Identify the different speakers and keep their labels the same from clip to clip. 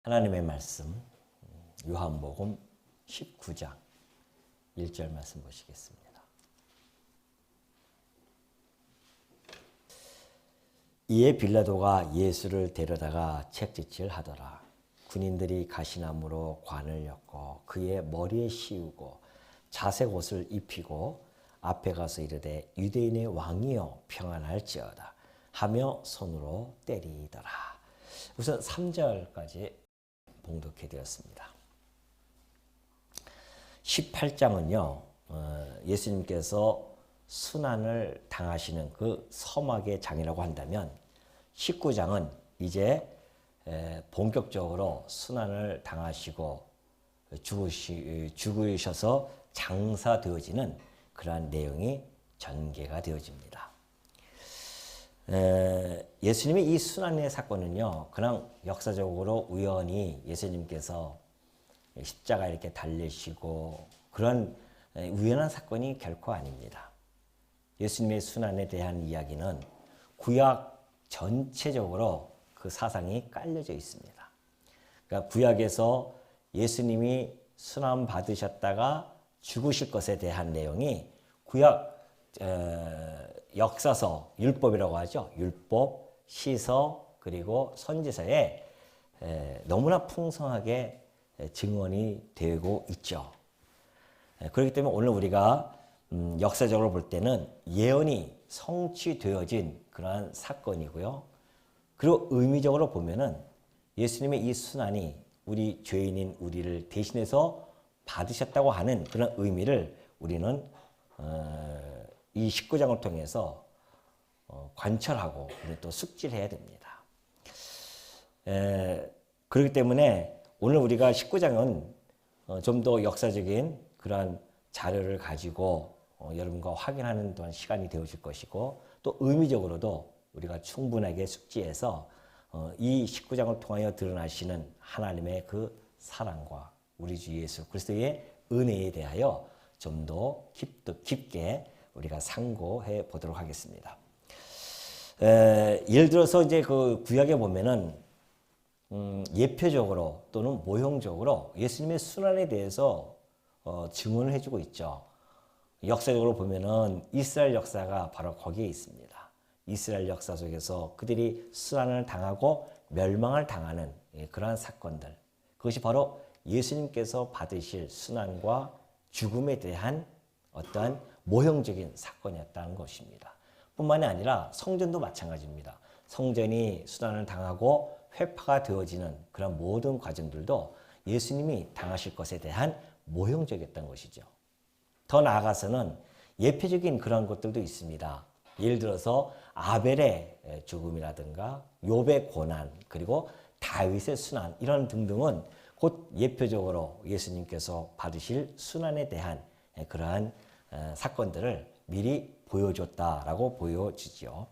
Speaker 1: 하나님의 말씀 요한복음 19장 1절 말씀 보시겠습니다. 이에 빌라도가 예수를 데려다가 채찍질하더라. 군인들이 가시나무로 관을 엮고 그의 머리에 씌우고 자색 옷을 입히고 앞에 가서 이르되 유대인의 왕이여 평안할지어다 하며 손으로 때리더라. 우선 3절까지 봉독해 드렸습니다. 18장은요, 예수님께서 순환을 당하시는 그 서막의 장이라고 한다면 19장은 이제 본격적으로 순환을 당하시고 죽으셔서 장사되어지는 그러한 내용이 전개가 되어집니다. 예수님의 이 순환의 사건은요, 그냥 역사적으로 우연히 예수님께서 십자가 이렇게 달리시고 그런 우연한 사건이 결코 아닙니다. 예수님의 순환에 대한 이야기는 구약 전체적으로 그 사상이 깔려져 있습니다. 그러니까 구약에서 예수님이 순환 받으셨다가 죽으실 것에 대한 내용이 구약 역사서, 율법이라고 하죠. 율법, 시서, 그리고 선지서에 너무나 풍성하게 증언이 되고 있죠. 그렇기 때문에 오늘 우리가 역사적으로 볼 때는 예언이 성취되어진 그러한 사건이고요. 그리고 의미적으로 보면은 예수님의 이 순환이 우리 죄인인 우리를 대신해서 받으셨다고 하는 그런 의미를 우리는 이 19장을 통해서 관철하고 또 숙지해야 됩니다. 그렇기 때문에 오늘 우리가 19장은 좀 더 역사적인 그러한 자료를 가지고 여러분과 확인하는 동안 시간이 되어질 것이고 또 의미적으로도 우리가 충분하게 숙지해서 이 19장을 통하여 드러나시는 하나님의 그 사랑과 우리 주 예수 그리스도의 은혜에 대하여 좀 더 깊게 우리가 상고해 보도록 하겠습니다. 예를 들어서 이제 그 구약에 보면은 예표적으로 또는 모형적으로 예수님의 순환에 대해서 증언을 해주고 있죠. 역사적으로 보면은 이스라엘 역사가 바로 거기에 있습니다. 이스라엘 역사 속에서 그들이 순환을 당하고 멸망을 당하는 그러한 사건들, 그것이 바로 예수님께서 받으실 순환과 죽음에 대한 어떠한 모형적인 사건이었다는 것입니다. 뿐만이 아니라 성전도 마찬가지입니다. 성전이 순환을 당하고 회파가 되어지는 그런 모든 과정들도 예수님이 당하실 것에 대한 모형적이었던 것이죠. 더 나아가서는 예표적인 그런 것들도 있습니다. 예를 들어서 아벨의 죽음이라든가 욥의 고난, 그리고 다윗의 순환, 이런 등등은 곧 예표적으로 예수님께서 받으실 순환에 대한 그러한 사건들을 미리 보여줬다라고 보여지죠.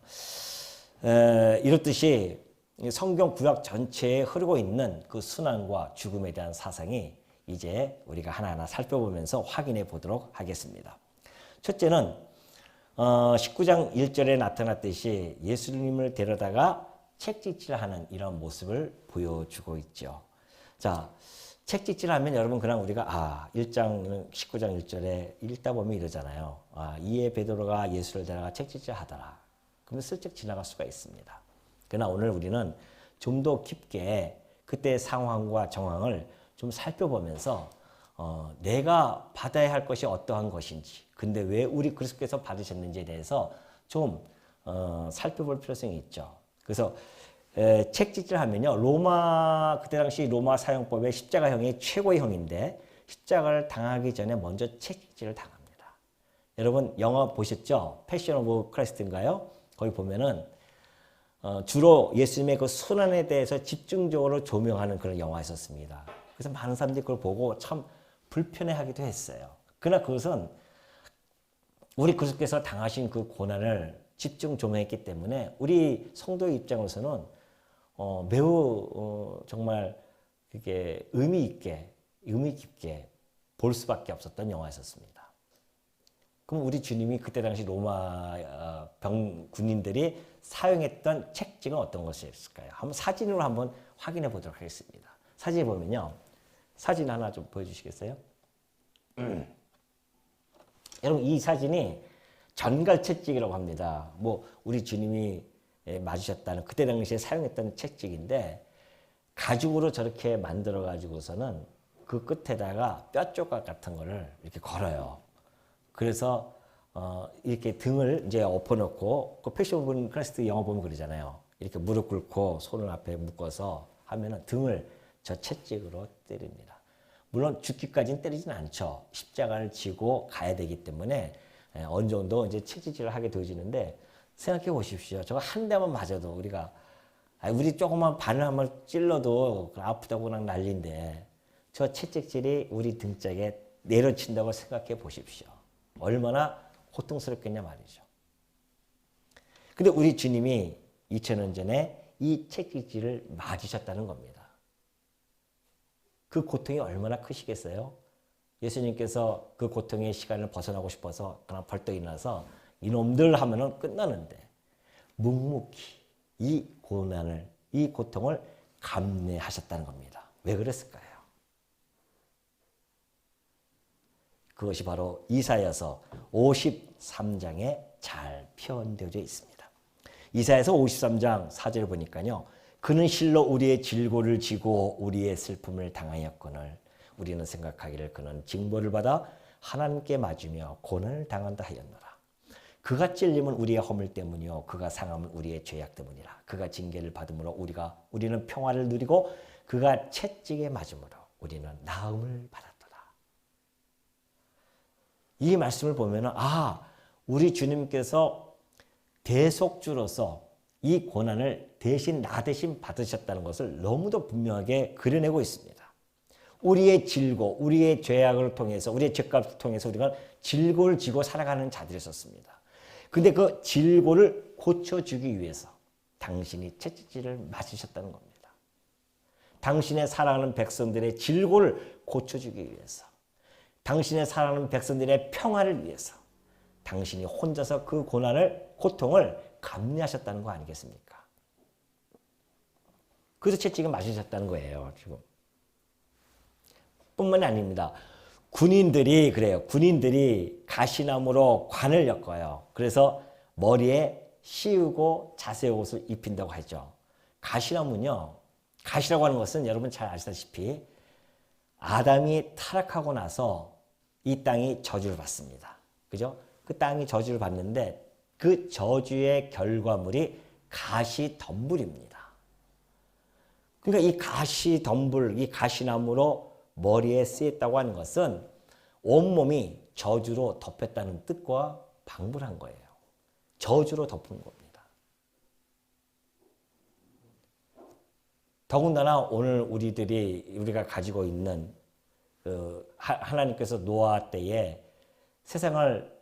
Speaker 1: 이렇듯이 성경 구약 전체에 흐르고 있는 그 순환과 죽음에 대한 사상이 이제 우리가 하나하나 살펴보면서 확인해 보도록 하겠습니다. 첫째는 19장 1절에 나타났듯이 예수님을 데려다가 책찍질하는 이런 모습을 보여주고 있죠. 자, 책찍질하면 여러분 그냥 우리가 19장 1절에 읽다 보면 이러잖아요. 이에 베드로가 예수를 데려가 책찍질하더라. 그러면 슬쩍 지나갈 수가 있습니다. 그러나 오늘 우리는 좀 더 깊게 그때의 상황과 정황을 좀 살펴보면서 내가 받아야 할 것이 어떠한 것인지, 근데 왜 우리 그리스도께서 받으셨는지에 대해서 좀 살펴볼 필요성이 있죠. 그래서 책찍질하면요, 그때 당시 로마 사형법의 십자가형이 최고형인데 십자가를 당하기 전에 먼저 책찍질을 당합니다. 여러분 영화 보셨죠? 패션 오브 크라이스트인가요? 거기 보면은 주로 예수님의 그 순환에 대해서 집중적으로 조명하는 그런 영화였었습니다. 그래서 많은 사람들이 그걸 보고 참 불편해하기도 했어요. 그러나 그것은 우리 그리스도께서 당하신 그 고난을 집중 조명했기 때문에 우리 성도의 입장으로서는 매우 정말 그게 의미 깊게 볼 수밖에 없었던 영화였었습니다. 그럼 우리 주님이 그때 당시 로마 군인들이 사용했던 책찍은 어떤 것이었을까요? 한번 사진으로 한번 확인해 보도록 하겠습니다. 사진에 보면요. 사진 하나 좀 보여주시겠어요? 여러분 이 사진이 전갈 채찍이라고 합니다. 뭐 우리 주님이 맞으셨다는 그때 당시에 사용했던 채찍인데 가죽으로 저렇게 만들어 가지고서는 그 끝에다가 뼈 조각 같은 거를 이렇게 걸어요. 그래서 이렇게 등을 이제 엎어놓고 그 패션 오브 크라이스트 영화 보면 그러잖아요. 이렇게 무릎 꿇고 손을 앞에 묶어서 하면은 등을 저 채찍으로 때립니다. 물론 죽기까지는 때리진 않죠. 십자가를 지고 가야 되기 때문에 어느 정도 이제 채찍질을 하게 되어지는데 생각해 보십시오. 저거 한 대만 맞아도 우리 조그만 바늘 한번 찔러도 아프다고 그냥 난리인데 저 채찍질이 우리 등짝에 내려친다고 생각해 보십시오. 얼마나 고통스럽겠냐 말이죠. 근데 우리 주님이 2000년 전에 이 채찍질을 맞으셨다는 겁니다. 그 고통이 얼마나 크시겠어요? 예수님께서 그 고통의 시간을 벗어나고 싶어서 그냥 벌떡 일어나서 이놈들 하면은 끝나는데 묵묵히 이 고난을, 이 고통을 감내하셨다는 겁니다. 왜 그랬을까요? 그것이 바로 이사야서 53장에 잘 표현되어 있습니다. 이사야서 53장 4절을 보니까요. 그는 실로 우리의 질고를 지고 우리의 슬픔을 당하였거늘 우리는 생각하기를 그는 징벌을 받아 하나님께 맞으며 고난을 당한다 하였노라. 그가 찔림은 우리의 허물 때문이요 그가 상함은 우리의 죄악 때문이라. 그가 징계를 받음으로 우리는 평화를 누리고 그가 채찍에 맞음으로 우리는 나음을 받았도다. 이 말씀을 보면은 우리 주님께서 대속주로서 이 고난을 나 대신 받으셨다는 것을 너무도 분명하게 그려내고 있습니다. 우리의 질고, 우리의 죄악을 통해서, 우리의 죄값을 통해서 우리가 질고를 지고 살아가는 자들이었습니다. 근데 그 질고를 고쳐주기 위해서 당신이 채찍질을 맞으셨다는 겁니다. 당신의 사랑하는 백성들의 질고를 고쳐주기 위해서, 당신의 사랑하는 백성들의 평화를 위해서 당신이 혼자서 그 고통을 감내하셨다는 거 아니겠습니까? 그래서 채찍을 맞으셨다는 거예요. 지금. 뿐만이 아닙니다. 군인들이 그래요. 군인들이 가시나무로 관을 엮어요. 그래서 머리에 씌우고 자색 옷을 입힌다고 하죠. 가시나무는요. 가시라고 하는 것은 여러분 잘 아시다시피 아담이 타락하고 나서 이 땅이 저주를 받습니다. 그죠? 그 땅이 저주를 받는데 그 저주의 결과물이 가시덤불입니다. 그러니까 이 가시덤불, 이 가시나무로 머리에 쓰였다고 하는 것은 온몸이 저주로 덮였다는 뜻과 방불한 거예요. 저주로 덮은 겁니다. 더군다나 오늘 우리가 가지고 있는 하나님께서 노아 때에 세상을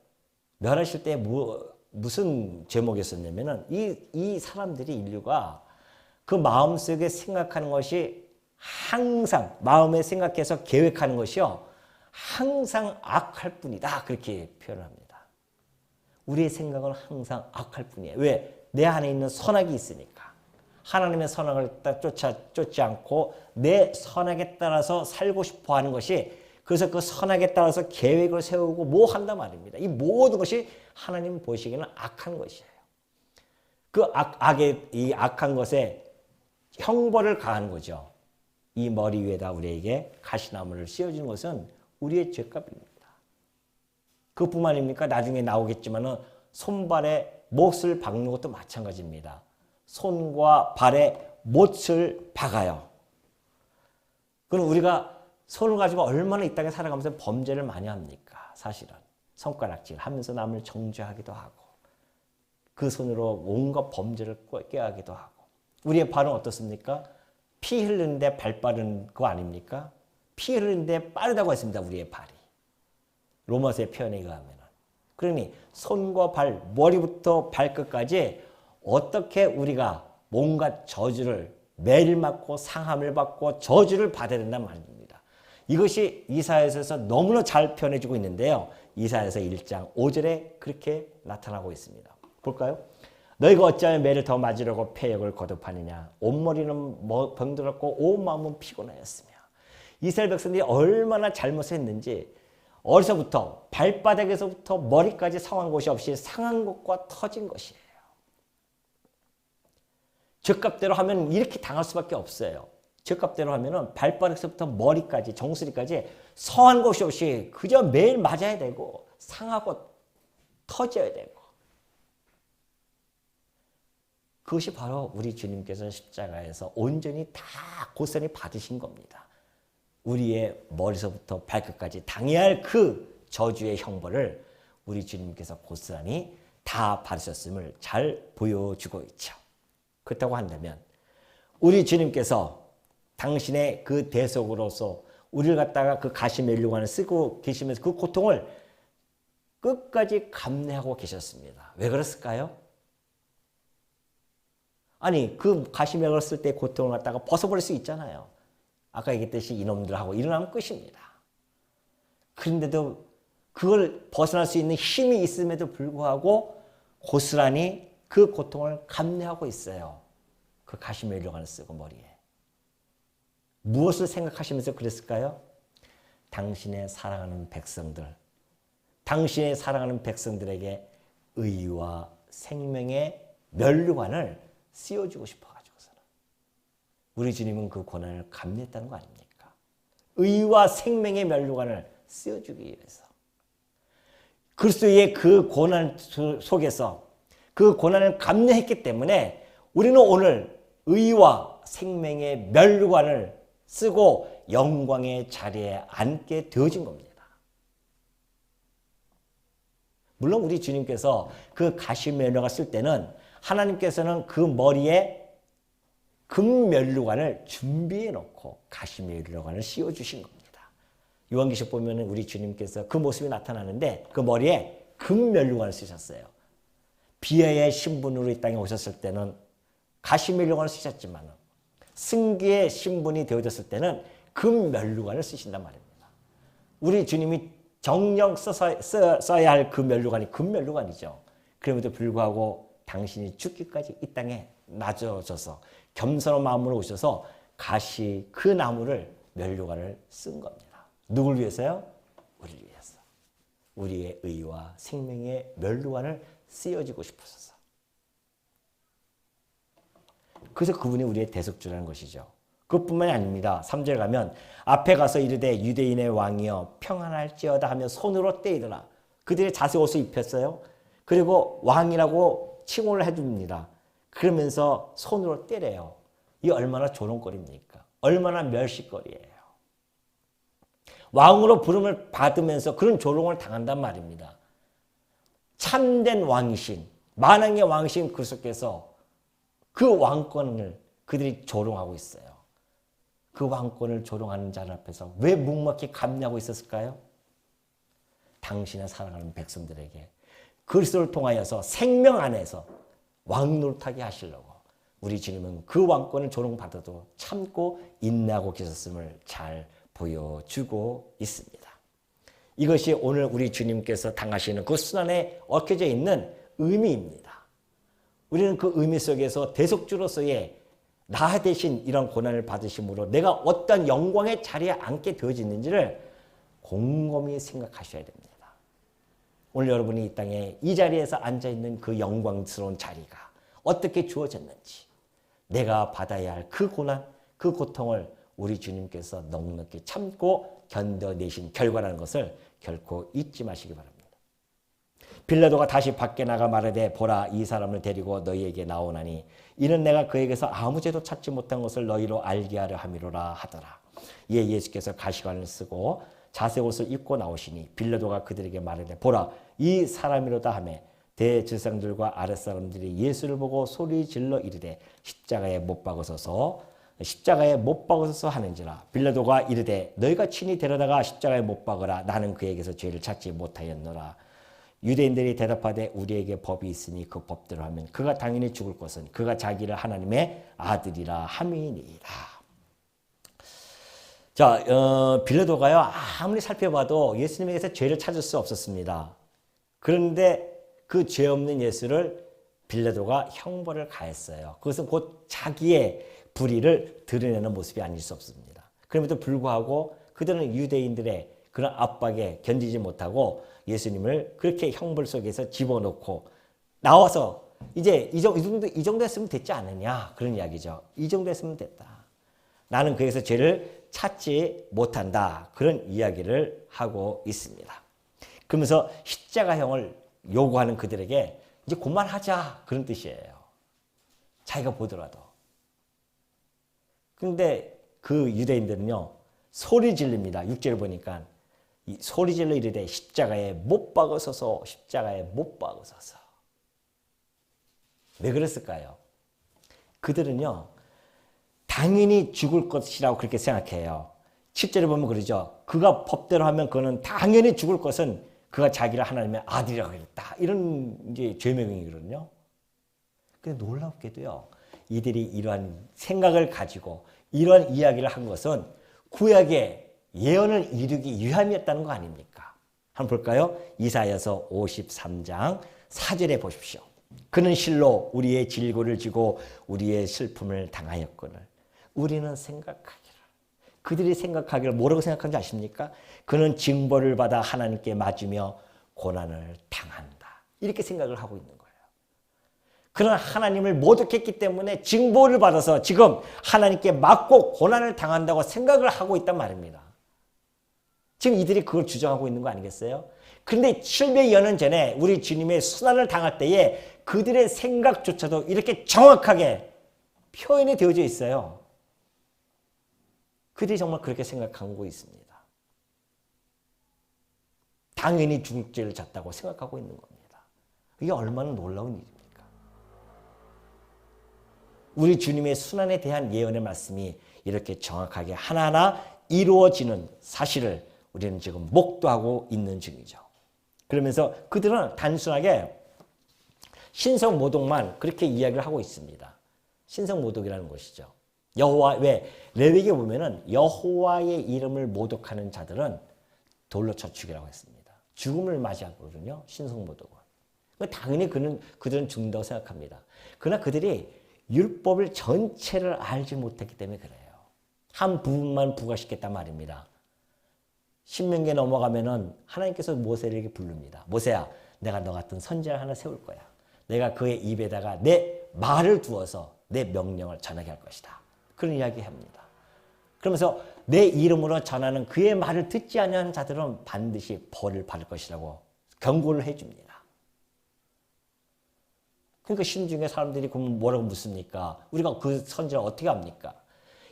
Speaker 1: 멸하실 때 무슨 제목이었었냐면은 이 사람들이 인류가 그 마음속에 생각하는 것이 항상 마음에 생각해서 계획하는 것이요 항상 악할 뿐이다 그렇게 표현합니다. 우리의 생각은 항상 악할 뿐이에요. 왜? 내 안에 있는 선악이 있으니까. 하나님의 선악을 쫓지 않고 내 선악에 따라서 살고 싶어 하는 것이 그래서 그 선악에 따라서 계획을 세우고 뭐 한단 말입니다. 이 모든 것이 하나님 보시기에는 악한 것이에요. 그 이 악한 것에 형벌을 가하는 거죠. 이 머리 위에다 우리에게 가시나무를 씌워주는 것은 우리의 죄값입니다. 그뿐만 아닙니까? 나중에 나오겠지만은 손발에 못을 박는 것도 마찬가지입니다. 손과 발에 못을 박아요. 그럼 우리가 손을 가지고 얼마나 이 땅에 살아가면서 범죄를 많이 합니까? 사실은 손가락질 하면서 남을 정죄하기도 하고 그 손으로 온갖 범죄를 꾀하기도 하고 우리의 발은 어떻습니까? 피 흐르는데 발 빠른 거 아닙니까? 피 흐르는데 빠르다고 했습니다. 우리의 발이. 로마서의 표현에 의하면. 그러니 손과 발, 머리부터 발끝까지 어떻게 우리가 뭔가 저주를 매를 맞고 상함을 받고 저주를 받아야 된다는 말입니다. 이것이 이사야서에서 너무나 잘 표현해주고 있는데요. 이사야서 1장 5절에 그렇게 나타나고 있습니다. 볼까요? 너희가 어찌하여 매를 더 맞으려고 패역을 거듭하느냐. 온머리는 병들었고 온 마음은 피곤하였으며. 이스라엘 백성들이 얼마나 잘못했는지 어디서부터 발바닥에서부터 머리까지 상한 곳이 없이 상한 것과 터진 것이에요. 죗값대로 하면 이렇게 당할 수밖에 없어요. 죗값대로 하면은 발바닥에서부터 머리까지 정수리까지 성한 곳이 없이 그저 매일 맞아야 되고 상하고 터져야 되고, 그것이 바로 우리 주님께서 십자가에서 온전히 다 고스란히 받으신 겁니다. 우리의 머리서부터 발끝까지 당해야 할 그 저주의 형벌을 우리 주님께서 고스란히 다 받으셨음을 잘 보여주고 있죠. 그렇다고 한다면 우리 주님께서 당신의 그 대속으로서 우리를 갖다가 그 가시면류관을 쓰고 계시면서 그 고통을 끝까지 감내하고 계셨습니다. 왜 그랬을까요? 아니, 그 가시면을 쓸 때 고통을 갖다가 벗어버릴 수 있잖아요. 아까 얘기했듯이 이놈들하고 일어나면 끝입니다. 그런데도 그걸 벗어날 수 있는 힘이 있음에도 불구하고 고스란히 그 고통을 감내하고 있어요. 그 가시면류관을 쓰고 머리에. 무엇을 생각하시면서 그랬을까요? 당신의 사랑하는 백성들, 당신의 사랑하는 백성들에게 의와 생명의 면류관을 씌워주고 싶어가지고서는. 우리 주님은 그 고난을 감내했다는 거 아닙니까? 의와 생명의 면류관을 씌워주기 위해서. 그리스도의 그 고난 속에서 그 고난을 감내했기 때문에 우리는 오늘 의와 생명의 면류관을 쓰고 영광의 자리에 앉게 되어진 겁니다. 물론 우리 주님께서 그 가시면류관을 쓸 때는 하나님께서는 그 머리에 금면류관을 준비해 놓고 가시면류관을 씌워주신 겁니다. 요한계시록 보면 우리 주님께서 그 모습이 나타나는데 그 머리에 금면류관을 쓰셨어요. 비하의 신분으로 이 땅에 오셨을 때는 가시면류관을 쓰셨지만 승기의 신분이 되어졌을 때는 금면류관을 쓰신단 말입니다. 우리 주님이 정령 써야 할 그 면류관이 금면류관이죠. 그럼에도 불구하고 당신이 죽기까지 이 땅에 낮아져서 겸손한 마음으로 오셔서 가시 그 나무를 면류관을 쓴 겁니다. 누굴 위해서요? 우리를 위해서. 우리의 의와 생명의 면류관을 씌워주고 싶으셔서. 그래서 그분이 우리의 대속주라는 것이죠. 그것뿐만이 아닙니다. 3절 가면 앞에 가서 이르되 유대인의 왕이여 평안할지어다 하며 손으로 떼이더라. 그들의 자색 옷을 입혔어요. 그리고 왕이라고 칭호를 해줍니다. 그러면서 손으로 때려요. 이 얼마나 조롱거리입니까? 얼마나 멸시거리예요. 왕으로 부름을 받으면서 그런 조롱을 당한단 말입니다. 참된 왕이신, 만왕의 왕이신 그리스도께서 그 왕권을 그들이 조롱하고 있어요. 그 왕권을 조롱하는 자들 앞에서 왜 묵묵히 감내하고 있었을까요? 당신의 사랑하는 백성들에게 그리스도를 통하여서 생명 안에서 왕노릇하게 하시려고 우리 주님은 그 왕권을 조롱받아도 참고 인내하고 계셨음을 잘 보여주고 있습니다. 이것이 오늘 우리 주님께서 당하시는 그 순환에 얽혀져 있는 의미입니다. 우리는 그 의미 속에서 대속주로서의 나 대신 이런 고난을 받으심으로 내가 어떤 영광의 자리에 앉게 되어지는지를 곰곰이 생각하셔야 됩니다. 오늘 여러분이 이 땅에 이 자리에서 앉아있는 그 영광스러운 자리가 어떻게 주어졌는지, 내가 받아야 할 그 고난, 그 고통을 우리 주님께서 넉넉히 참고 견뎌내신 결과라는 것을 결코 잊지 마시기 바랍니다. 빌라도가 다시 밖에 나가 말하되 보라 이 사람을 데리고 너희에게 나오나니 이는 내가 그에게서 아무 죄도 찾지 못한 것을 너희로 알게 하려 함이로라 하더라. 이에 예수께서 가시관을 쓰고 자색옷을 입고 나오시니 빌라도가 그들에게 말하되 보라 이 사람이로다 하매 대제사장들과 아랫사람들이 예수를 보고 소리 질러 이르되 십자가에 못 박으소서 하는지라. 빌라도가 이르되 너희가 친히 데려다가 십자가에 못 박으라. 나는 그에게서 죄를 찾지 못하였노라. 유대인들이 대답하되 우리에게 법이 있으니 그 법대로 하면 그가 당연히 죽을 것은 그가 자기를 하나님의 아들이라 함이니이다. 자, 빌라도가요 아무리 살펴봐도 예수님에게서 죄를 찾을 수 없었습니다. 그런데 그 죄 없는 예수를 빌라도가 형벌을 가했어요. 그것은 곧 자기의 불의를 드러내는 모습이 아닐 수 없습니다. 그럼에도 불구하고 그들은 유대인들의 그런 압박에 견디지 못하고 예수님을 그렇게 형벌 속에서 집어넣고 나와서 이제 이 정도 했으면 됐지 않느냐 그런 이야기죠. 이 정도 했으면 됐다. 나는 그에서 죄를 찾지 못한다. 그런 이야기를 하고 있습니다. 그러면서 십자가형을 요구하는 그들에게 이제 그만하자 그런 뜻이에요. 자기가 보더라도. 그런데 그 유대인들은요 소리 지릅니다. 6절을 보니까 소리 질러 이르되 십자가에 못 박으소서 십자가에 못 박으소서. 왜 그랬을까요? 그들은요 당연히 죽을 것이라고 그렇게 생각해요. 7절에 보면 그러죠. 그가 법대로 하면 그는 당연히 죽을 것은 그가 자기를 하나님의 아들이라고 했다. 이런 이제 죄명이거든요. 근데 놀랍게도요. 이들이 이러한 생각을 가지고 이러한 이야기를 한 것은 구약의 예언을 이루기 위함이었다는 거 아닙니까? 한번 볼까요? 이사야서 53장 4절에 보십시오. 그는 실로 우리의 질고를 지고 우리의 슬픔을 당하였거늘 우리는 생각하기를. 그들이 생각하기를 뭐라고 생각하는 줄 아십니까? 그는 징벌을 받아 하나님께 맞으며 고난을 당한다. 이렇게 생각을 하고 있는 거예요. 그는 하나님을 모독했기 때문에 징벌을 받아서 지금 하나님께 맞고 고난을 당한다고 생각을 하고 있단 말입니다. 지금 이들이 그걸 주장하고 있는 거 아니겠어요? 그런데 700여 년 전에 우리 주님의 수난을 당할 때에 그들의 생각조차도 이렇게 정확하게 표현이 되어져 있어요. 그들이 정말 그렇게 생각하고 있습니다. 당연히 죽을 죄를 졌다고 생각하고 있는 겁니다. 이게 얼마나 놀라운 일입니까? 우리 주님의 순환에 대한 예언의 말씀이 이렇게 정확하게 하나하나 이루어지는 사실을 우리는 지금 목도하고 있는 중이죠. 그러면서 그들은 단순하게 신성모독만 그렇게 이야기를 하고 있습니다. 신성모독이라는 것이죠. 왜 레위기에 보면은 여호와의 이름을 모독하는 자들은 돌로 쳐 죽이라고 했습니다. 죽음을 맞이하거든요. 신성모독은. 당연히 그들은 죽는다고 생각합니다. 그러나 그들이 율법을 전체를 알지 못했기 때문에 그래요. 한 부분만 부과시켰단 말입니다. 신명기에 넘어가면은 하나님께서 모세에게 부릅니다. 모세야, 내가 너 같은 선지자를 하나 세울 거야. 내가 그의 입에다가 내 말을 두어서 내 명령을 전하게 할 것이다. 그런 이야기 합니다. 그러면서 내 이름으로 전하는 그의 말을 듣지 않는 자들은 반드시 벌을 받을 것이라고 경고를 해줍니다. 그러니까 심중에 사람들이 그럼 뭐라고 묻습니까? 우리가 그 선지를 어떻게 합니까?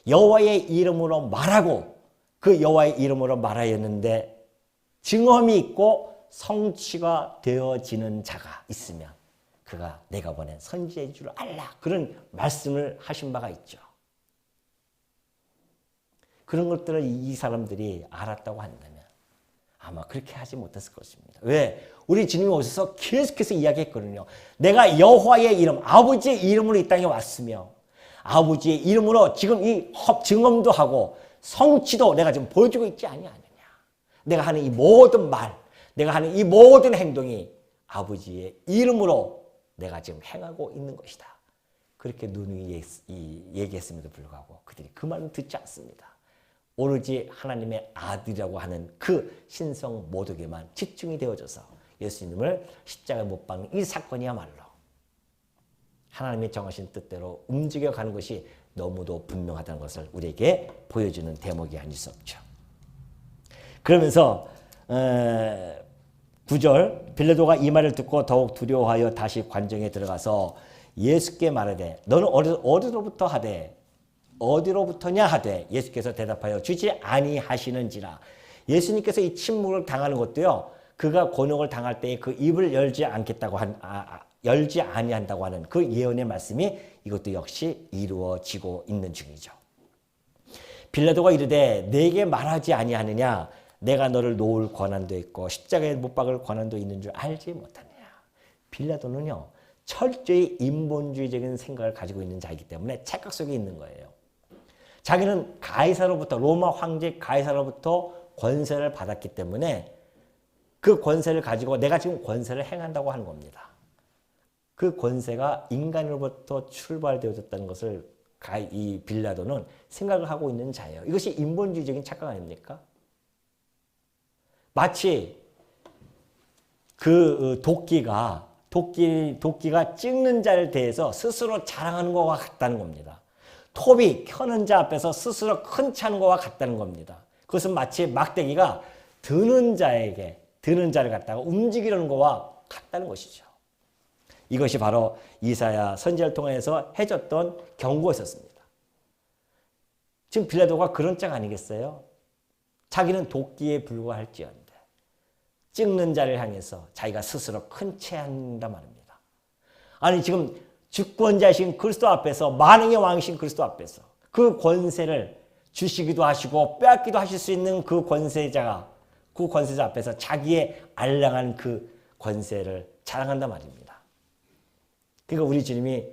Speaker 1: 여호와의 이름으로 말하고 그 여호와의 이름으로 말하였는데 증언이 있고 성취가 되어지는 자가 있으면 그가 내가 보낸 선지자인 줄 알라. 그런 말씀을 하신 바가 있죠. 그런 것들을 이 사람들이 알았다고 한다면 아마 그렇게 하지 못했을 것입니다. 왜? 우리 주님이 오셔서 계속해서 이야기했거든요. 내가 여호와의 이름, 아버지의 이름으로 이 땅에 왔으며 아버지의 이름으로 지금 이 증언도 하고 성취도 내가 지금 보여주고 있지 아니하느냐. 내가 하는 이 모든 말, 내가 하는 이 모든 행동이 아버지의 이름으로 내가 지금 행하고 있는 것이다. 그렇게 누누이 얘기했음에도 불구하고 그들이 그 말은 듣지 않습니다. 오로지 하나님의 아들이라고 하는 그 신성 모독에만 집중이 되어져서 예수님을 십자가에 못 박는 이 사건이야말로 하나님의 정하신 뜻대로 움직여가는 것이 너무도 분명하다는 것을 우리에게 보여주는 대목이 아닐 수 없죠. 그러면서 9절 빌라도가 이 말을 듣고 더욱 두려워하여 다시 관정에 들어가서 예수께 말하되 너는 어디로부터 하되 어디로부터냐 하되 예수께서 대답하여 주지 아니하시는지라. 예수님께서 이 침묵을 당하는 것도요. 그가 곤혹을 당할 때에 그 입을 열지 아니한다고 하는 그 예언의 말씀이 이것도 역시 이루어지고 있는 중이죠. 빌라도가 이르되 내게 말하지 아니하느냐 내가 너를 놓을 권한도 있고 십자가에 못 박을 권한도 있는 줄 알지 못하느냐. 빌라도는요. 철저히 인본주의적인 생각을 가지고 있는 자이기 때문에 착각 속에 있는 거예요. 자기는 가이사로부터 로마 황제 가이사로부터 권세를 받았기 때문에 그 권세를 가지고 내가 지금 권세를 행한다고 하는 겁니다. 그 권세가 인간으로부터 출발되어졌다는 것을 이 빌라도는 생각을 하고 있는 자예요. 이것이 인본주의적인 착각 아닙니까? 마치 그 도끼가 찍는 자를 대해서 스스로 자랑하는 것과 같다는 겁니다. 톱이 켜는 자 앞에서 스스로 큰 차는 것과 같다는 겁니다. 그것은 마치 막대기가 드는 자를 갖다가 움직이려는 것과 같다는 것이죠. 이것이 바로 이사야 선지자를 통해서 해줬던 경고였었습니다. 지금 빌라도가 그런 짝 아니겠어요? 자기는 도끼에 불과할지언데 찍는 자를 향해서 자기가 스스로 큰 채한다 말입니다. 아니 지금 주권자이신 그리스도 앞에서, 만왕의 왕이신 그리스도 앞에서 그 권세를 주시기도 하시고 빼앗기도 하실 수 있는 그 권세자 앞에서 자기의 알량한 그 권세를 자랑한단 말입니다. 그러니까 우리 주님이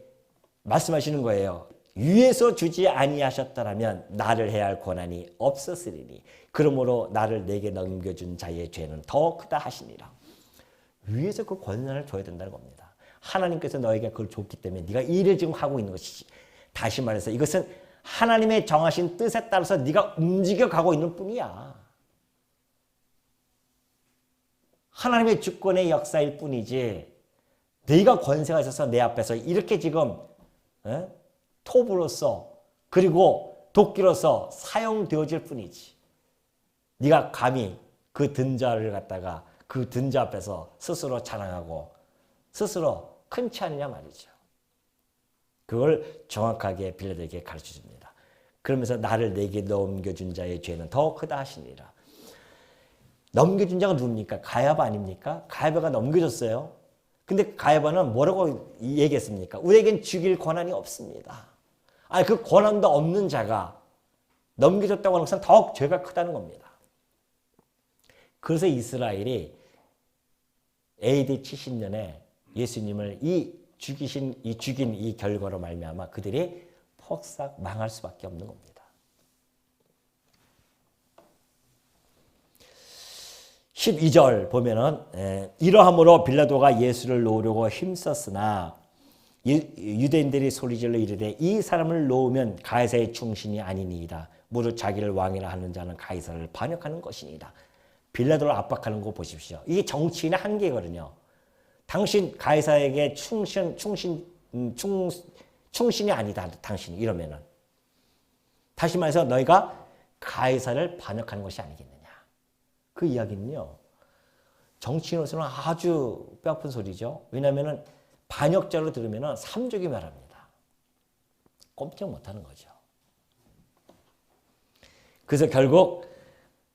Speaker 1: 말씀하시는 거예요. 위에서 주지 아니하셨더라면 나를 해야 할 권한이 없었으리니 그러므로 나를 내게 넘겨준 자의 죄는 더 크다 하시니라. 위에서 그 권한을 줘야 된다는 겁니다. 하나님께서 너에게 그걸 줬기 때문에 네가 이 일을 지금 하고 있는 것이지. 다시 말해서 이것은 하나님의 정하신 뜻에 따라서 네가 움직여가고 있는 뿐이야. 하나님의 주권의 역사일 뿐이지 네가 권세가 있어서 내 앞에서 이렇게 지금 톱으로서 그리고 도끼로서 사용되어질 뿐이지. 네가 감히 그 등자를 갖다가 그 등자 앞에서 스스로 자랑하고 스스로 큰 치 아니냐 말이죠. 그걸 정확하게 빌라도에게 가르쳐줍니다. 그러면서 나를 내게 넘겨준 자의 죄는 더 크다 하시니라. 넘겨준 자가 누굽니까? 가야바 아닙니까? 가야바가 넘겨줬어요. 근데 가야바는 뭐라고 얘기했습니까? 우리에겐 죽일 권한이 없습니다. 아니 그 권한도 없는 자가 넘겨줬다고 하는 것은 더욱 죄가 크다는 겁니다. 그래서 이스라엘이 AD 70년에 예수님을 죽인 이 결과로 말미암아 그들이 폭삭 망할 수밖에 없는 겁니다. 12절 보면은 이러함으로 빌라도가 예수를 놓으려고 힘썼으나 유대인들이 소리질러 이르되 이 사람을 놓으면 가이사의 충신이 아니니이다. 무릇 자기를 왕이라 하는 자는 가이사를 반역하는 것이니이다. 빌라도를 압박하는 거 보십시오. 이게 정치인의 한계거든요. 당신 가이사에게 충신이 아니다. 당신이 이러면은 다시 말해서 너희가 가이사를 반역하는 것이 아니겠느냐. 그 이야기는요. 정치인으로서는 아주 뼈아픈 소리죠. 왜냐하면은 반역자로 들으면은 삼족이 말합니다. 꼼짝 못하는 거죠. 그래서 결국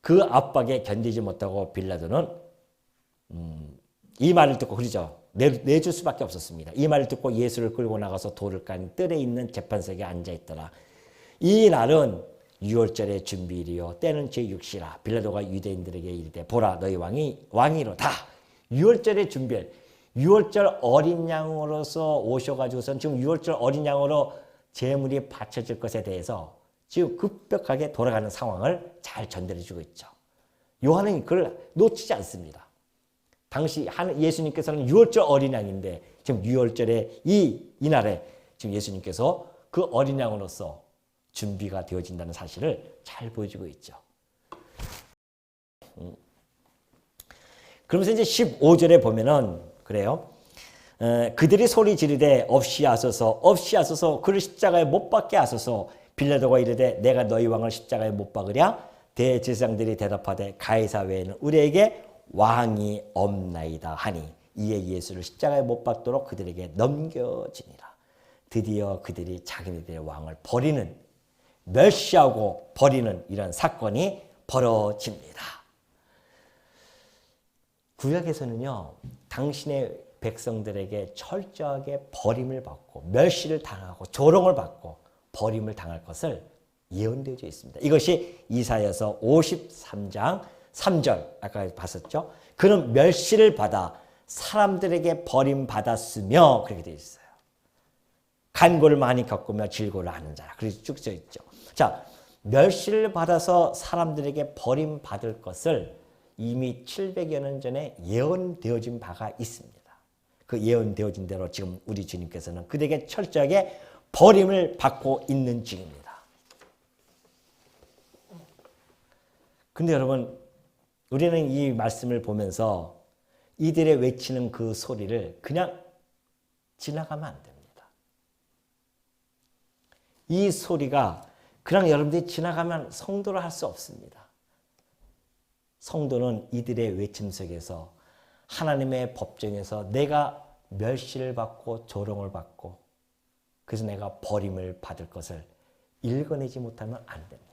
Speaker 1: 그 압박에 견디지 못하고 빌라도는 이 말을 듣고 그러죠. 내줄 수밖에 없었습니다. 이 말을 듣고 예수를 끌고 나가서 돌을 깐 뜰에 있는 재판석에 앉아있더라. 이 날은 유월절의 준비일이요 때는 제6시라. 빌라도가 유대인들에게 이르되 보라 너희 왕이로다. 유월절의 준비일. 유월절 어린 양으로서 오셔가지고선 지금 유월절 어린 양으로 제물이 바쳐질 것에 대해서 지금 급격하게 돌아가는 상황을 잘 전달해주고 있죠. 요한은 그걸 놓치지 않습니다. 당시 예수님께서는 유월절 어린 양인데 지금 유월절의 이날에 지금 예수님께서 그 어린 양으로서 준비가 되어진다는 사실을 잘 보여주고 있죠. 그러면서 이제 15절에 보면은 그래요. 그들이 소리 지르되 없이 하소서 그를 십자가에 못 박게 하소서. 빌라도가 이르되 내가 너희 왕을 십자가에 못 박으랴. 대제사장들이 대답하되 가이사 외에는 우리에게 왕이 없나이다 하니 이에 예수를 십자가에 못 박도록 그들에게 넘겨지니라. 드디어 그들이 자기네들의 왕을 멸시하고 버리는 이런 사건이 벌어집니다. 구약에서는요. 당신의 백성들에게 철저하게 버림을 받고 멸시를 당하고 조롱을 받고 버림을 당할 것을 예언되어 있습니다. 이것이 이사야서 53장 3절 아까 봤었죠. 그는 멸시를 받아 사람들에게 버림받았으며 그렇게 되어 있어요. 간고를 많이 겪으며 질고를 하는 자라. 그렇게 쭉 써 있죠. 자, 멸시를 받아서 사람들에게 버림받을 것을 이미 700여 년 전에 예언되어진 바가 있습니다. 그 예언되어진 대로 지금 우리 주님께서는 그들에게 철저하게 버림을 받고 있는 중입니다. 근데 여러분, 우리는 이 말씀을 보면서 이들의 외치는 그 소리를 그냥 지나가면 안 됩니다. 이 소리가 그냥 여러분들이 지나가면 성도를 할 수 없습니다. 성도는 이들의 외침 속에서 하나님의 법정에서 내가 멸시를 받고 조롱을 받고 그래서 내가 버림을 받을 것을 읽어내지 못하면 안 됩니다.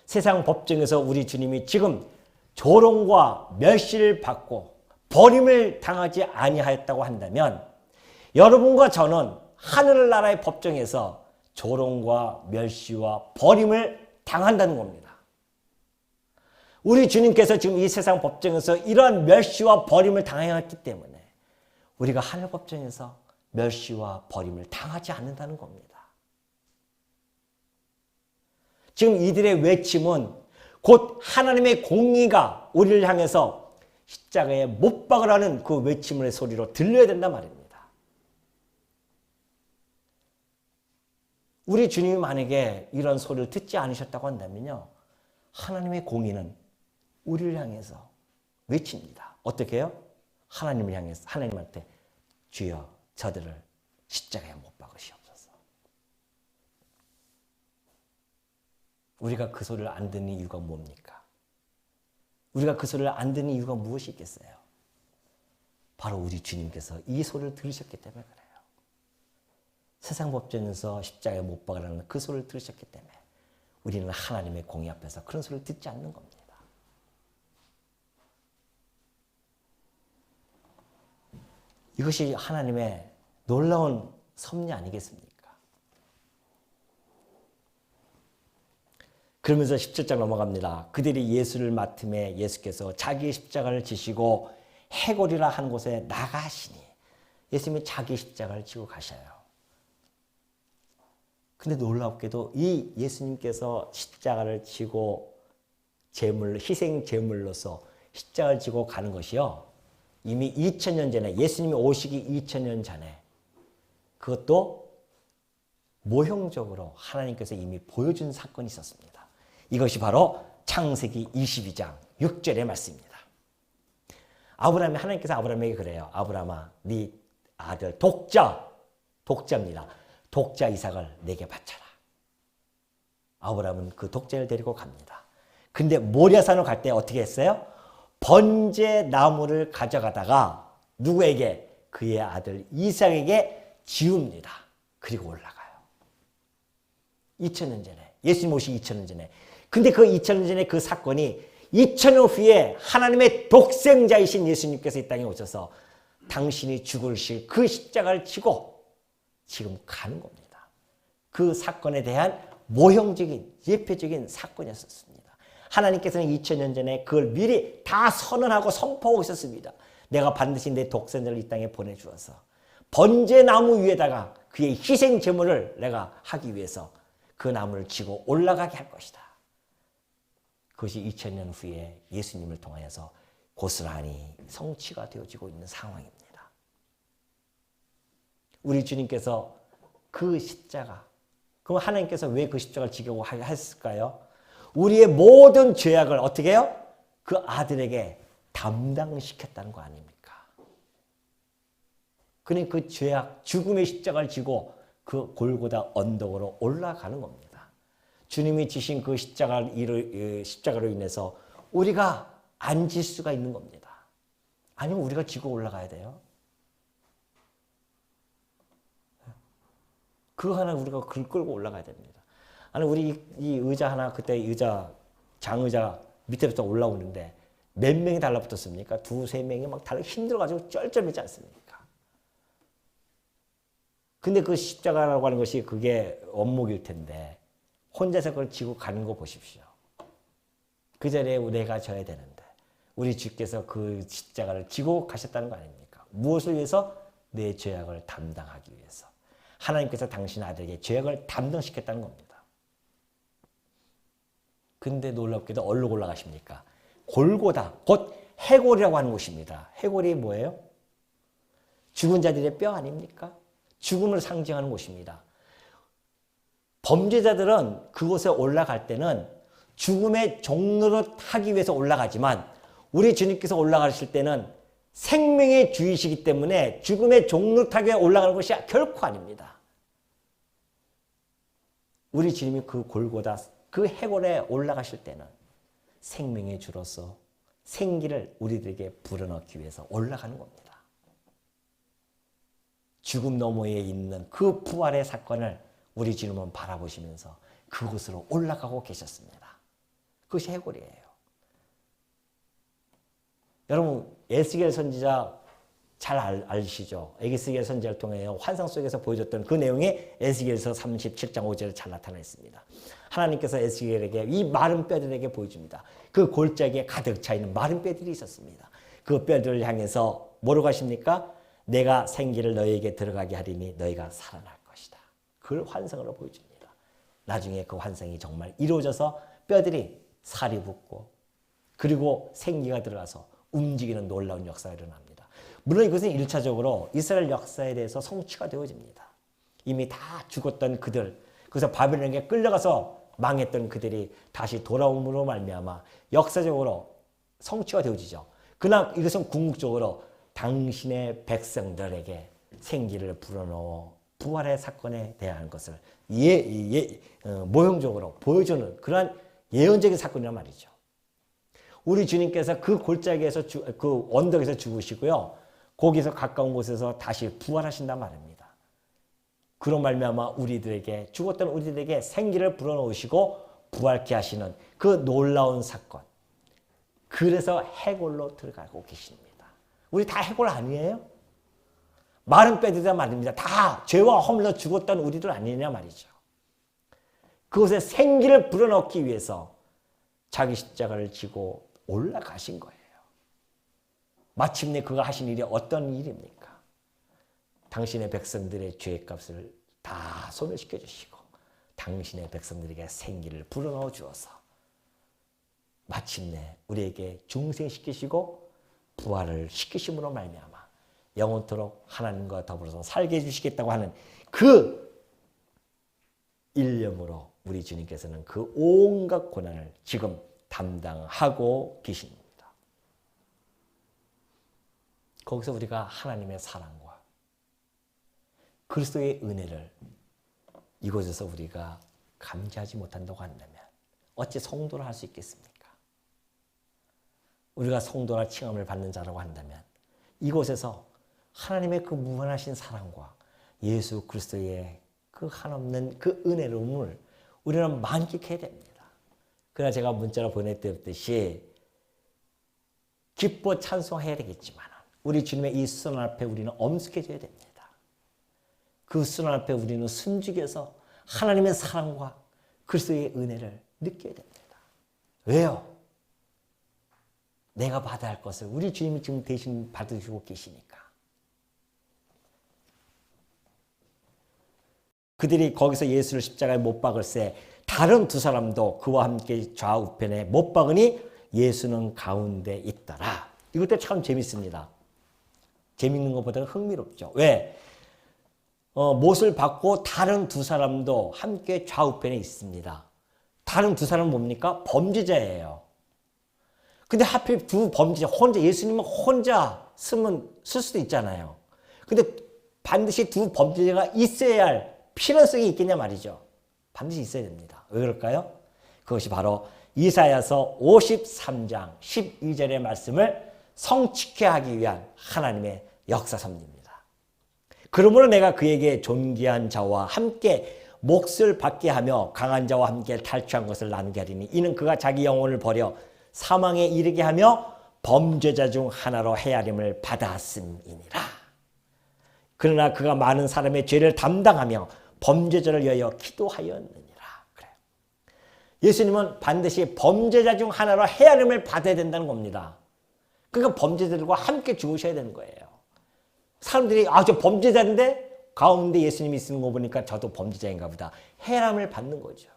Speaker 1: 세상 법정에서 우리 주님이 지금 조롱과 멸시를 받고 버림을 당하지 아니하였다고 한다면 여러분과 저는 하늘나라의 법정에서 조롱과 멸시와 버림을 당한다는 겁니다. 우리 주님께서 지금 이 세상 법정에서 이러한 멸시와 버림을 당하였기 때문에 우리가 하늘 법정에서 멸시와 버림을 당하지 않는다는 겁니다. 지금 이들의 외침은 곧 하나님의 공의가 우리를 향해서 십자가에 못 박으라는 그 외침의 소리로 들려야 된단 말입니다. 우리 주님이 만약에 이런 소리를 듣지 않으셨다고 한다면요, 하나님의 공의는 우리를 향해서 외칩니다. 어떻게 해요? 하나님을 향해서 하나님한테 주여 저들을 십자가에 못 박으시옵소서. 우리가 그 소리를 안 듣는 이유가 뭡니까? 우리가 그 소리를 안 듣는 이유가 무엇이 있겠어요? 바로 우리 주님께서 이 소리를 들으셨기 때문에 그래요. 세상 법정에서 십자가에 못 박으라는 그 소리를 들으셨기 때문에 우리는 하나님의 공의 앞에서 그런 소리를 듣지 않는 겁니다. 이것이 하나님의 놀라운 섭리 아니겠습니까? 그러면서 17장 넘어갑니다. 그들이 예수를 맡음에 예수께서 자기의 십자가를 지시고 해골이라 한 곳에 나가시니 예수님이 자기 십자가를 지고 가셔요. 근데 놀랍게도 이 예수님께서 십자가를 지고 희생 제물로서 십자가를 지고 가는 것이요, 이미 2000년 전에 예수님이 오시기 2000년 전에 그것도 모형적으로 하나님께서 이미 보여준 사건이 있었습니다. 이것이 바로 창세기 22장 6절의 말씀입니다. 하나님께서 아브라함에게 그래요. 아브라함아, 네 아들 독자입니다. 독자 이삭을 내게 바쳐라. 아브라함은 그 독자를 데리고 갑니다. 근데 모리아산으로 갈 때 어떻게 했어요? 번제 나무를 가져가다가 누구에게? 그의 아들 이삭에게 지웁니다. 그리고 올라가요. 2000년 전에, 예수님 오시기 2000년 전에. 근데 그 2000년 전에 그 사건이 2000년 후에 하나님의 독생자이신 예수님께서 이 땅에 오셔서 당신이 죽으실 그 십자가를 지고 지금 가는 겁니다. 그 사건에 대한 모형적인 예표적인 사건이었습니다. 하나님께서는 2000년 전에 그걸 미리 다 선언하고 선포하고 있었습니다. 내가 반드시 내 독생자를 이 땅에 보내주어서 번제나무 위에다가 그의 희생 제물을 내가 하기 위해서 그 나무를 지고 올라가게 할 것이다. 그것이 2000년 후에 예수님을 통하여서 고스란히 성취가 되어지고 있는 상황입니다. 우리 주님께서 그 십자가, 그럼 하나님께서 왜 그 십자가를 지려고 했을까요? 우리의 모든 죄악을 어떻게 해요? 그 아들에게 담당시켰다는 거 아닙니까? 그러니 그 죄악, 죽음의 십자가를 지고 그 골고다 언덕으로 올라가는 겁니다. 주님이 지신 그 십자가로 인해서 우리가 안 질 수가 있는 겁니다. 아니면 우리가 지고 올라가야 돼요. 그거 하나 우리가 끌고 올라가야 됩니다. 아니 우리 이 의자 하나 그때 장의자 밑에부터 올라오는데 몇 명이 달라붙었습니까? 두세 명이 막 힘들어가지고 쩔쩔매지 않습니까? 근데 그 십자가라고 하는 것이 그게 원목일 텐데 혼자서 그걸 지고 가는 거 보십시오. 그 자리에 내가 져야 되는데 우리 주께서 그 십자가를 지고 가셨다는 거 아닙니까? 무엇을 위해서? 내 죄악을 담당하기 위해서. 하나님께서 당신 아들에게 죄악을 담당시켰다는 겁니다. 근데 놀랍게도 어디로 올라가십니까? 골고다, 곧 해골이라고 하는 곳입니다. 해골이 뭐예요? 죽은 자들의 뼈 아닙니까? 죽음을 상징하는 곳입니다. 범죄자들은 그곳에 올라갈 때는 죽음의 종로를 타기 위해서 올라가지만 우리 주님께서 올라가실 때는 생명의 주이시기 때문에 죽음의 종로 타기 위해 올라가는 것이 결코 아닙니다. 우리 주님이 그 골고다 그 해골에 올라가실 때는 생명의 주로서 생기를 우리들에게 불어넣기 위해서 올라가는 겁니다. 죽음 너머에 있는 그 부활의 사건을 우리 주님은 바라보시면서 그곳으로 올라가고 계셨습니다. 그것이 해골이에요. 여러분 에스겔 선지자 잘 아시죠? 에스겔 선지자를 통해 환상 속에서 보여줬던 그 내용이 에스겔서 37장 5절에 잘 나타나 있습니다. 하나님께서 에스겔에게 이 마른 뼈들에게 보여줍니다. 그 골짜기에 가득 차 있는 마른 뼈들이 있었습니다. 그 뼈들을 향해서 뭐라고 하십니까? 내가 생기를 너희에게 들어가게 하리니 너희가 살아날 것이다. 그걸 환상으로 보여줍니다. 나중에 그 환상이 정말 이루어져서 뼈들이 살이 붙고 그리고 생기가 들어가서 움직이는 놀라운 역사가 일어납니다. 물론 이것은 1차적으로 이스라엘 역사에 대해서 성취가 되어집니다. 이미 다 죽었던 그들, 그래서 바벨론에 끌려가서 망했던 그들이 다시 돌아옴으로 말미암아 역사적으로 성취가 되어지죠. 그러나 이것은 궁극적으로 당신의 백성들에게 생기를 불어넣어 부활의 사건에 대한 것을 모형적으로 보여주는 그러한 예언적인 사건이란 말이죠. 우리 주님께서 그 골짜기에서 그 언덕에서 죽으시고요. 거기서 가까운 곳에서 다시 부활하신단 말입니다. 그런 말미암아 우리들에게 죽었던 우리들에게 생기를 불어넣으시고 부활케 하시는 그 놀라운 사건. 그래서 해골로 들어가고 계십니다. 우리 다 해골 아니에요? 마른 뼈들이란 말입니다. 다 죄와 허물로 죽었던 우리들 아니냐 말이죠. 그곳에 생기를 불어넣기 위해서 자기 십자가를 지고 올라가신 거예요. 마침내 그가 하신 일이 어떤 일입니까? 당신의 백성들의 죄값을 다 소멸시켜 주시고 당신의 백성들에게 생기를 불어넣어 주어서 마침내 우리에게 중생시키시고 부활을 시키심으로 말미암아 영원토록 하나님과 더불어서 살게 해주시겠다고 하는 그 일념으로 우리 주님께서는 그 온갖 고난을 지금 담당하고 계십니다. 거기서 우리가 하나님의 사랑과 그리스도의 은혜를 이곳에서 우리가 감지하지 못한다고 한다면 어찌 성도를 할 수 있겠습니까? 우리가 성도나 칭함을 받는 자라고 한다면 이곳에서 하나님의 그 무한하신 사랑과 예수 그리스도의 그 한없는 그 은혜로움을 우리는 만끽해야 됩니다. 그러나 제가 문자로 보내드렸듯이 기뻐 찬송해야 되겠지만 우리 주님의 이 수단 앞에 우리는 엄숙해져야 됩니다. 그 수단 앞에 우리는 숨죽여서 하나님의 사랑과 그리스도의 은혜를 느껴야 됩니다. 왜요? 내가 받아야 할 것을 우리 주님이 지금 대신 받으시고 계시니까. 그들이 거기서 예수를 십자가에 못 박을새 다른 두 사람도 그와 함께 좌우편에 못 박으니 예수는 가운데 있더라. 이것도 참 재밌습니다. 재밌는 것보다 흥미롭죠. 왜? 못을 받고 다른 두 사람도 함께 좌우편에 있습니다. 다른 두 사람은 뭡니까? 범죄자예요. 근데 하필 두 범죄자 혼자 예수님은 혼자 쓸 수도 있잖아요. 근데 반드시 두 범죄자가 있어야 할 필요성이 있겠냐 말이죠. 반드시 있어야 됩니다. 왜 그럴까요? 그것이 바로 이사야서 53장 12절의 말씀을 성취케 하기 위한 하나님의 역사섭리입니다. 그러므로 내가 그에게 존귀한 자와 함께 몫을 받게 하며 강한 자와 함께 탈취한 것을 나누게 하리니 이는 그가 자기 영혼을 버려 사망에 이르게 하며 범죄자 중 하나로 헤아림을 받았음이니라. 그러나 그가 많은 사람의 죄를 담당하며 범죄자를 위하여 기도하였느니라. 그래요. 예수님은 반드시 범죄자 중 하나로 헤아림을 받아야 된다는 겁니다. 그러니까 범죄자들과 함께 죽으셔야 되는 거예요. 사람들이 저 범죄자인데 가운데 예수님이 있는 거 보니까 저도 범죄자인가 보다. 헤아림을 받는 거죠.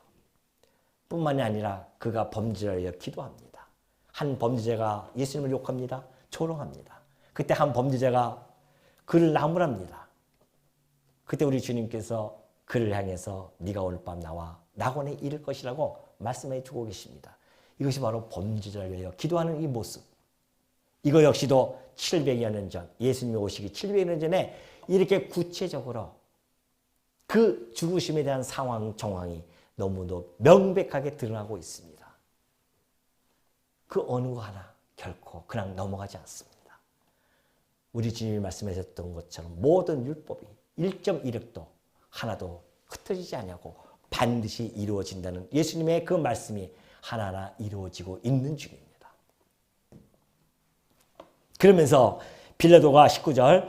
Speaker 1: 뿐만이 아니라 그가 범죄자를 위하여 기도합니다. 한 범죄자가 예수님을 욕합니다. 조롱합니다. 그때 한 범죄자가 그를 나무랍니다. 그때 우리 주님께서 그를 향해서 네가 오늘 밤 나와 낙원에 이를 것이라고 말씀해 주고 계십니다. 이것이 바로 범죄자를 위하여 기도하는 이 모습. 이거 역시도 700여 년 전, 예수님이 오시기 700여 년 전에 이렇게 구체적으로 그 죽으심에 대한 상황, 정황이 너무도 명백하게 드러나고 있습니다. 그 어느 거 하나 결코 그냥 넘어가지 않습니다. 우리 주님이 말씀하셨던 것처럼 모든 율법이 1.1획도 하나도 흩어지지 않냐고 반드시 이루어진다는 예수님의 그 말씀이 하나하나 이루어지고 있는 중입니다. 그러면서 빌라도가 19절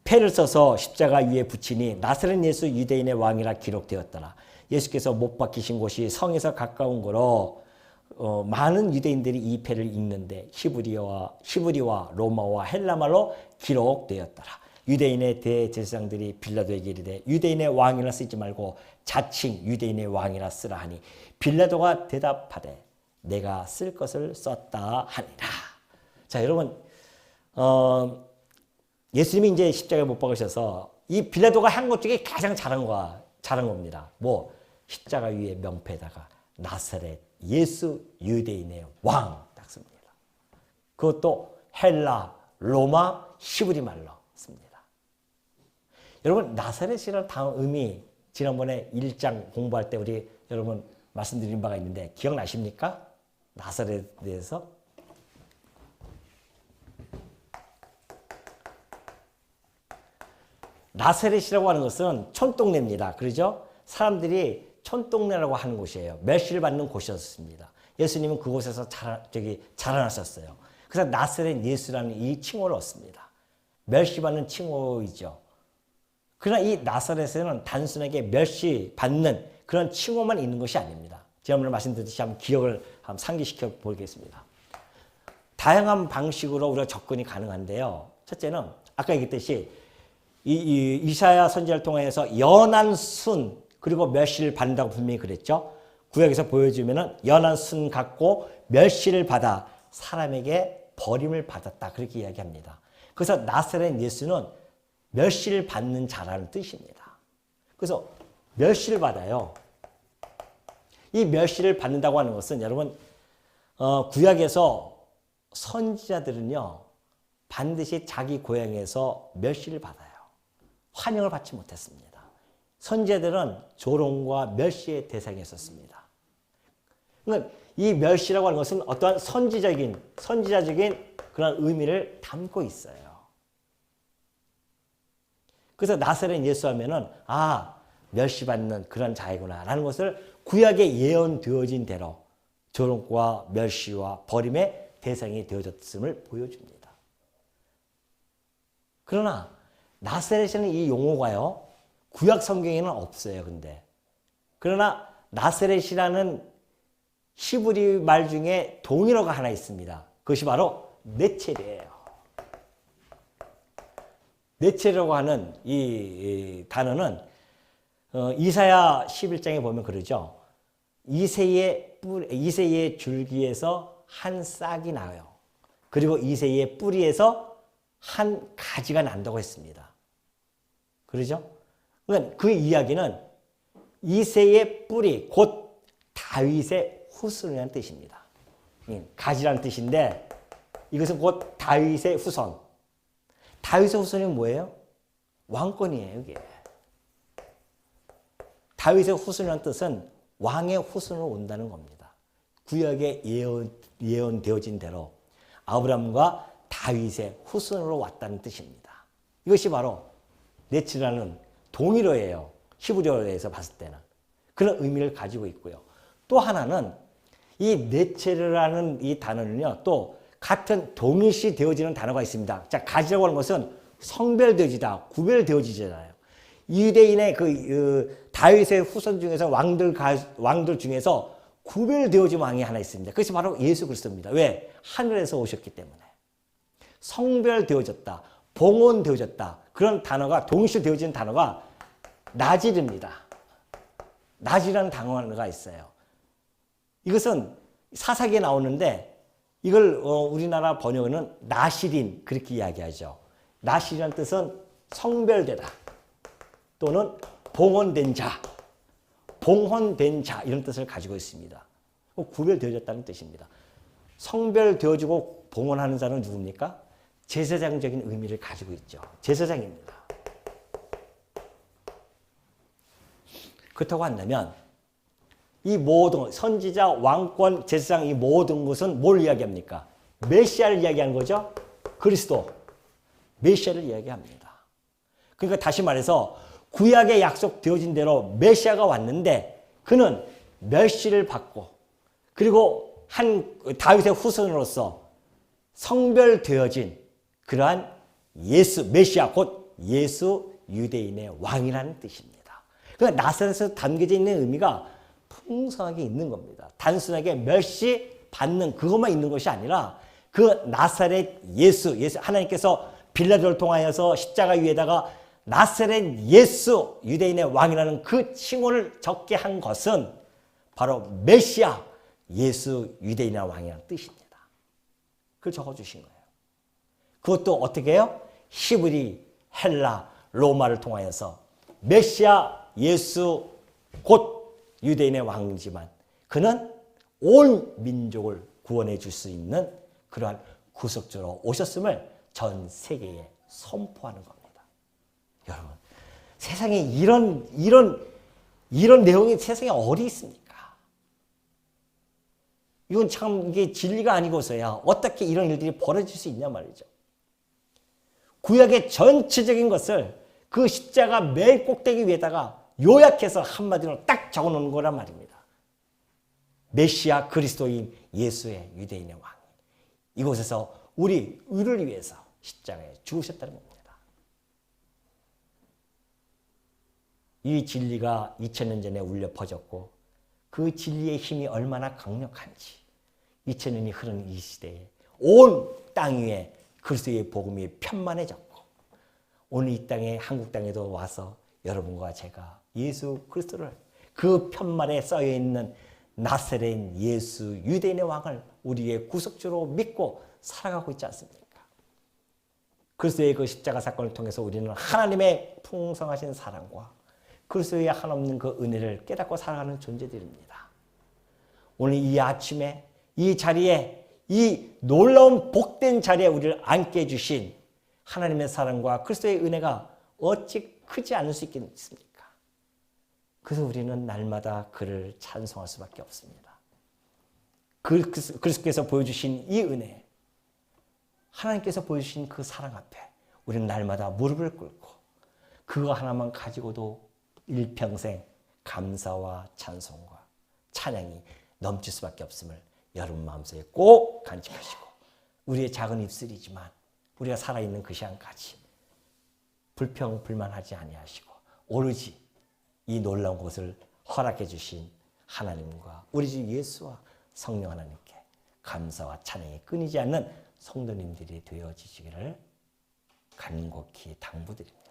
Speaker 1: 패를 써서 십자가 위에 붙이니 나사렛 예수 유대인의 왕이라 기록되었더라. 예수께서 못 박히신 곳이 성에서 가까운 거로 많은 유대인들이 이 패를 읽는데 히브리와 로마와 헬라말로 기록되었더라. 유대인의 대제사장들이 빌라도에게 이르되 유대인의 왕이라 쓰지 말고 자칭 유대인의 왕이라 쓰라 하니 빌라도가 대답하되 내가 쓸 것을 썼다 하니라. 자, 여러분, 예수님이 이제 십자가에 못 박으셔서 이 빌라도가 한 것 중에 가장 잘한 겁니다. 뭐 십자가 위에 명패에다가 나사렛 예수 유대인의 왕 딱 씁니다. 그것도 헬라, 로마, 히브리 말로 씁니다. 여러분, 나사렛이라는 단어 의미 지난번에 1장 공부할 때 우리 여러분 말씀드린 바가 있는데 기억나십니까? 나사렛에 대해서 나사렛이라고 하는 것은 촌동네입니다. 그러죠? 사람들이 촌동네라고 하는 곳이에요. 멸시를 받는 곳이었습니다. 예수님은 그곳에서 자라나셨어요. 그래서 나사렛 예수라는 이 칭호를 얻습니다. 멸시받는 칭호이죠. 그러나 이 나사렛에는 단순하게 멸시받는 그런 칭호만 있는 것이 아닙니다. 지난번에 말씀드렸듯이 한번 기억을 한번 상기시켜 보겠습니다. 다양한 방식으로 우리가 접근이 가능한데요. 첫째는 아까 얘기했듯이 이사야 선지자를 통해서 연한 순 그리고 멸시를 받는다고 분명히 그랬죠. 구약에서 보여주면은 연한 순 갖고 멸시를 받아 사람에게 버림을 받았다 그렇게 이야기합니다. 그래서 나사렛 예수는 멸시를 받는 자라는 뜻입니다. 그래서 멸시를 받아요. 이 멸시를 받는다고 하는 것은 여러분 구약에서 선지자들은요 반드시 자기 고향에서 멸시를 받아요. 환영을 받지 못했습니다. 선지자들은 조롱과 멸시의 대상이었습니다. 그러니까 이 멸시라고 하는 것은 어떠한 선지자적인 그런 의미를 담고 있어요. 그래서 나사렛 예수 하면은 멸시받는 그런 자이구나 라는 것을 구약에 예언되어진 대로 조롱과 멸시와 버림의 대상이 되어졌음을 보여줍니다. 그러나 나사렛에는 이 용어가요 구약 성경에는 없어요. 근데 그러나 나사렛이라는 히브리 말 중에 동일어가 하나 있습니다. 그것이 바로 네첼이에요. 네첼이라고 하는 이 단어는 이사야 11장에 보면 그러죠. 이새의 줄기에서 한 싹이 나요. 그리고 이새의 뿌리에서 한 가지가 난다고 했습니다. 그러죠? 그러니까 그 이야기는 이새의 뿌리, 곧 다윗의 후손이라는 뜻입니다. 가지라는 뜻인데 이것은 곧 다윗의 후손. 다윗의 후손이 뭐예요? 왕권이에요, 이게. 다윗의 후손이라는 뜻은 왕의 후손으로 온다는 겁니다. 구약에 예언되어진 대로 아브라함과 다윗의 후손으로 왔다는 뜻입니다. 이것이 바로 네츠라는 동일어예요. 히브리어에서 봤을 때는. 그런 의미를 가지고 있고요. 또 하나는 이 네체르라는 이 단어는요. 또 같은 동일시 되어지는 단어가 있습니다. 자, 가지라고 하는 것은 성별되어지다, 구별되어지잖아요. 유대인의 다윗의 후손 중에서 왕들 중에서 구별되어진 왕이 하나 있습니다. 그것이 바로 예수 그리스도입니다. 왜? 하늘에서 오셨기 때문에. 성별되어졌다, 봉헌되어졌다. 그런 단어가 동시에 되어지는 단어가 나질입니다. 나질이라는 단어가 있어요. 이것은 사사기에 나오는데 이걸 우리나라 번역은 나시린 그렇게 이야기하죠. 나시리라는 뜻은 성별되다 또는 봉헌된 자, 봉헌된 자 이런 뜻을 가지고 있습니다. 구별되어졌다는 뜻입니다. 성별되어지고 봉헌하는 자는 누굽니까? 제사장적인 의미를 가지고 있죠. 제사장입니다. 그렇다고 한다면 이 모든 선지자, 왕권, 제사장 이 모든 것은 뭘 이야기합니까? 메시아를 이야기하는 거죠. 그리스도, 메시아를 이야기합니다. 그러니까 다시 말해서 구약에 약속되어진 대로 메시아가 왔는데 그는 멸시를 받고 그리고 한 다윗의 후손으로서 성별되어진 그러한 예수, 메시아 곧 예수 유대인의 왕이라는 뜻입니다. 그러니까 나사렛에서 담겨져 있는 의미가 풍성하게 있는 겁니다. 단순하게 멸시받는 그것만 있는 것이 아니라 그 나사렛 예수 하나님께서 빌라도를 통하여서 십자가 위에다가 나사렛 예수 유대인의 왕이라는 그 칭호를 적게 한 것은 바로 메시아 예수 유대인의 왕이라는 뜻입니다. 그걸 적어주신 거예요. 그것도 어떻게 해요? 히브리, 헬라, 로마를 통하여서 메시아 예수 곧 유대인의 왕이지만 그는 온 민족을 구원해 줄 수 있는 그러한 구속주로 오셨음을 전 세계에 선포하는 겁니다. 여러분, 세상에 이런 내용이 세상에 어디 있습니까? 이건 참 이게 진리가 아니고서야 어떻게 이런 일들이 벌어질 수 있냐 말이죠. 구약의 전체적인 것을 그 십자가 맨 꼭대기 위에다가 요약해서 한마디로 딱 적어놓은 거란 말입니다. 메시아 그리스도인 예수의 유대인의 왕. 이곳에서 우리를 위해서 십자가에 죽으셨다는 겁니다. 이 진리가 2000년 전에 울려 퍼졌고 그 진리의 힘이 얼마나 강력한지 2000년이 흐른 이 시대에 온 땅 위에 그리스도의 복음이 편만해졌고 오늘 이 땅에 한국 땅에도 와서 여러분과 제가 예수 그리스도를 그 편말에 써있는 나사렛 예수 유대인의 왕을 우리의 구속주로 믿고 살아가고 있지 않습니까? 그리스도의 그 십자가 사건을 통해서 우리는 하나님의 풍성하신 사랑과 그리스도의 한없는 그 은혜를 깨닫고 살아가는 존재들입니다. 오늘 이 아침에 이 자리에 이 놀라운 복된 자리에 우리를 앉게 해주신 하나님의 사랑과 그리스도의 은혜가 어찌 크지 않을 수 있겠습니까? 그래서 우리는 날마다 그를 찬송할 수밖에 없습니다. 그리스도께서 보여주신 이 은혜, 하나님께서 보여주신 그 사랑 앞에 우리는 날마다 무릎을 꿇고 그거 하나만 가지고도 일평생 감사와 찬송과 찬양이 넘칠 수밖에 없음을 여러분 마음속에 꼭 간직하시고 우리의 작은 입술이지만 우리가 살아있는 그 시간까지 불평불만하지 아니하시고 오로지 이 놀라운 것을 허락해 주신 하나님과 우리 주 예수와 성령 하나님께 감사와 찬양이 끊이지 않는 성도님들이 되어지시기를 간곡히 당부드립니다.